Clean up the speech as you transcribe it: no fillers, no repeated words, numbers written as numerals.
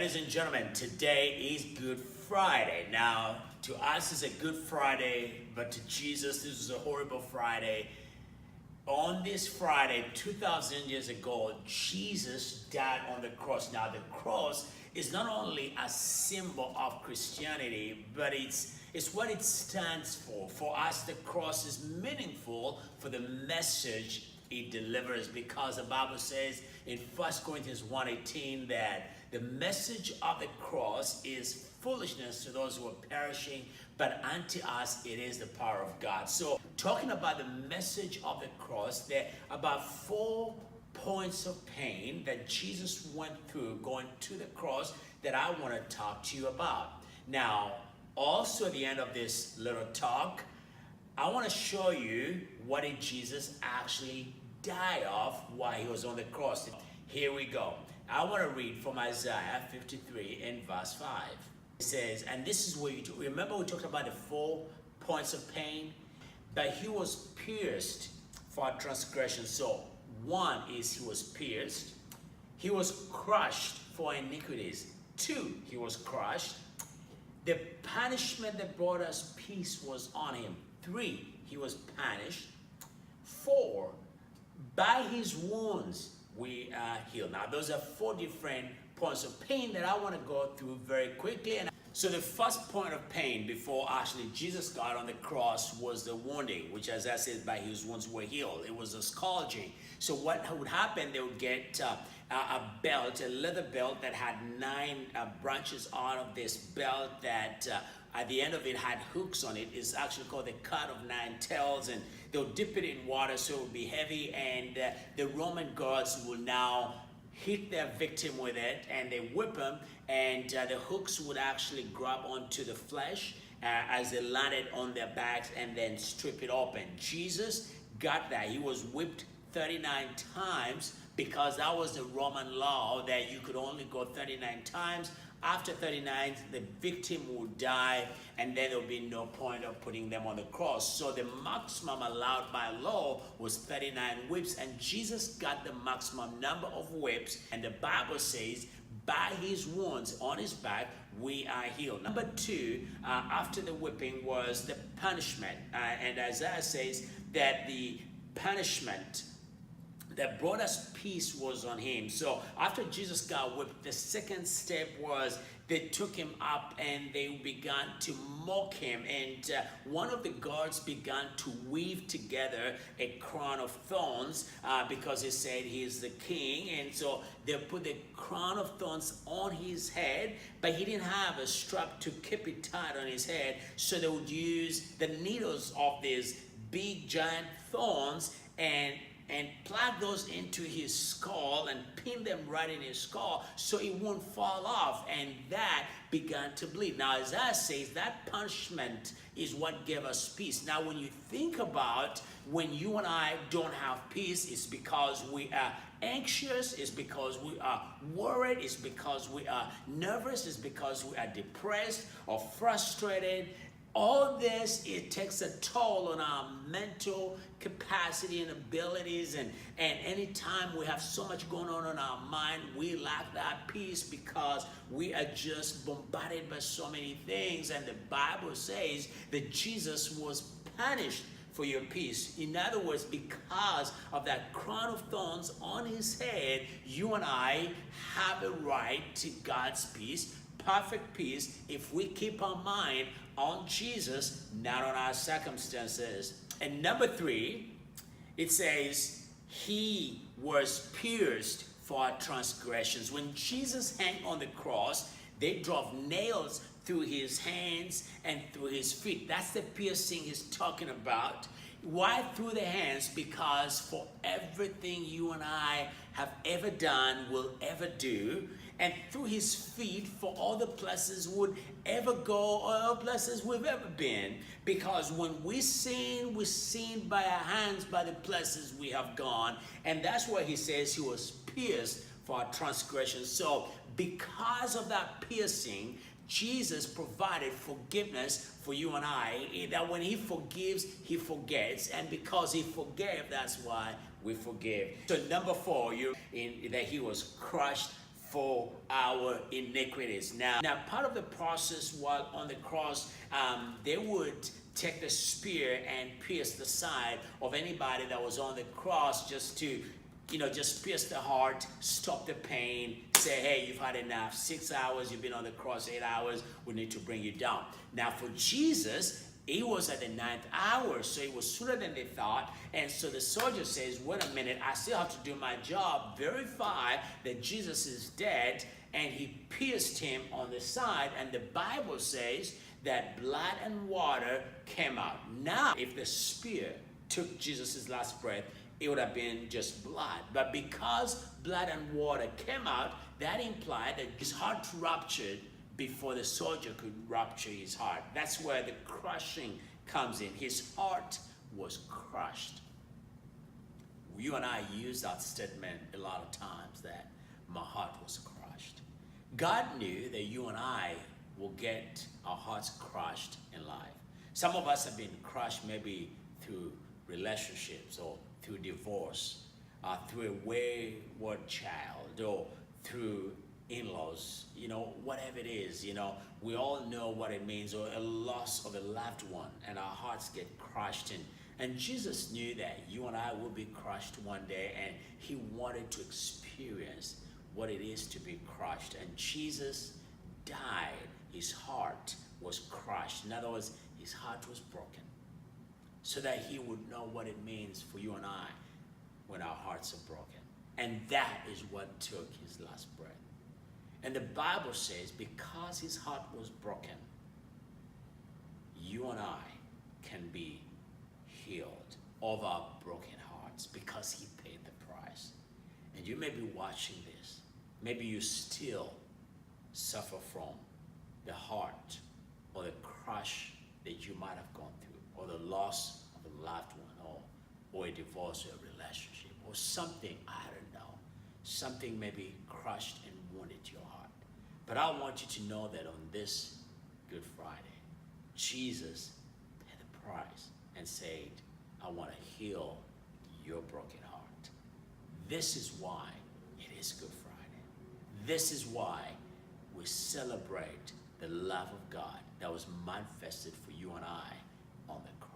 Ladies and gentlemen, today is Good Friday. Now, to us it's a Good Friday, but to Jesus this is a horrible Friday. On this Friday, 2,000 years ago, Jesus died on the cross. Now, the cross is not only a symbol of Christianity, but it's what it stands for. For us, the cross is meaningful for the message it delivers, because the Bible says in 1 Corinthians 1:18 that the message of the cross is foolishness to those who are perishing, but unto us it is the power of God. So talking about the message of the cross, there are about 4 points of pain that Jesus went through going to the cross that I want to talk to you about. Now, also at the end of this little talk, I want to show you what did Jesus actually die of while he was on the cross. Here we go. I want to read from Isaiah 53 and verse 5. It says, and this is where you remember we talked about the 4 points of pain, but he was pierced for our transgression. So 1 is he was pierced. He was crushed for iniquities. 2, he was crushed. The punishment that brought us peace was on him. 3, he was punished. 4, by his wounds we are healed. Now, those are 4 different points of pain that I want to go through very quickly. And so the first point of pain before actually Jesus got on the cross was the wounding, which, as I said, by his wounds were healed. It was a scourging. So what would happen, they would get a belt, a leather belt that had 9 branches out of this belt that at the end of it had hooks on it. It's actually called the cut of 9 tails, and they'll dip it in water so it will be heavy, and the Roman guards will now hit their victim with it, and they whip them, and the hooks would actually grab onto the flesh as they landed on their backs and then strip it open. Jesus got that. He was whipped 39 times because that was the Roman law, that you could only go 39 times. After 39, the victim would die, and then there would be no point of putting them on the cross. So the maximum allowed by law was 39 whips, and Jesus got the maximum number of whips, and the Bible says, by his wounds on his back, we are healed. Number 2, after the whipping was the punishment. And Isaiah says that the punishment that brought us peace was on him. So after Jesus got whipped, the second step was they took him up and they began to mock him. And one of the guards began to weave together a crown of thorns because they said he is the king. And so they put the crown of thorns on his head, but he didn't have a strap to keep it tight on his head. So they would use the needles of these big giant thorns and plug those into his skull and pin them right in his skull so it won't fall off, and that began to bleed. Now, Isaiah says that punishment is what gave us peace. Now, when you think about when you and I don't have peace, it's because we are anxious, it's because we are worried, it's because we are nervous, it's because we are depressed or frustrated. All this, it takes a toll on our mental capacity and abilities, and anytime we have so much going on in our mind, we lack that peace because we are just bombarded by so many things. And the Bible says that Jesus was punished for your peace. In other words, because of that crown of thorns on his head, you and I have a right to God's peace, perfect peace, if we keep our mind on Jesus, not on our circumstances. And number 3, it says he was pierced for our transgressions. When Jesus hung on the cross, they drove nails through his hands and through his feet. That's the piercing he's talking about. Why through the hands? Because for everything you and I have ever done, will ever do, and through his feet for all the places would ever go, all places we've ever been. Because when we sin by our hands, by the places we have gone. And that's why he says he was pierced for our transgressions. So because of that piercing, Jesus provided forgiveness for you and I, that when he forgives, he forgets. And because he forgave, that's why we forgive. So number 4, that he was crushed for our iniquities. Now, part of the process while on the cross, they would take the spear and pierce the side of anybody that was on the cross, just to, just pierce the heart, stop the pain, say, hey, you've had enough. 6 hours, you've been on the cross, 8 hours, we need to bring you down. Now for Jesus, he was at the 9th hour, so it was sooner than they thought. And so the soldier says, wait a minute, I still have to do my job, verify that Jesus is dead, and he pierced him on the side. And the Bible says that blood and water came out. Now, if the spear took Jesus' last breath, it would have been just blood. But because blood and water came out, that implied that his heart ruptured before the soldier could rupture his heart. That's where the crushing comes in. His heart was crushed. You and I use that statement a lot of times, that my heart was crushed. God knew that you and I will get our hearts crushed in life. Some of us have been crushed maybe through relationships, or through divorce, through a wayward child, or through in-laws, whatever it is, we all know what it means, or a loss of a loved one, and our hearts get crushed. And Jesus knew that you and I will be crushed one day, and he wanted to experience what it is to be crushed. And Jesus died. His heart was crushed. In other words, his heart was broken, so that he would know what it means for you and I when our hearts are broken. And that is what took his last breath. And the Bible says, because his heart was broken, you and I can be healed of our broken hearts, because he paid the price. And you may be watching this. Maybe you still suffer from the heart, or the crush that you might have gone through, or the loss of a loved one, or a divorce, or a relationship, or something, I don't know. Something maybe crushed and wounded your heart. But I want you to know that on this Good Friday, Jesus paid the price and said, I want to heal your broken heart. This is why it is Good Friday. This is why we celebrate the love of God that was manifested for you and I on the cross.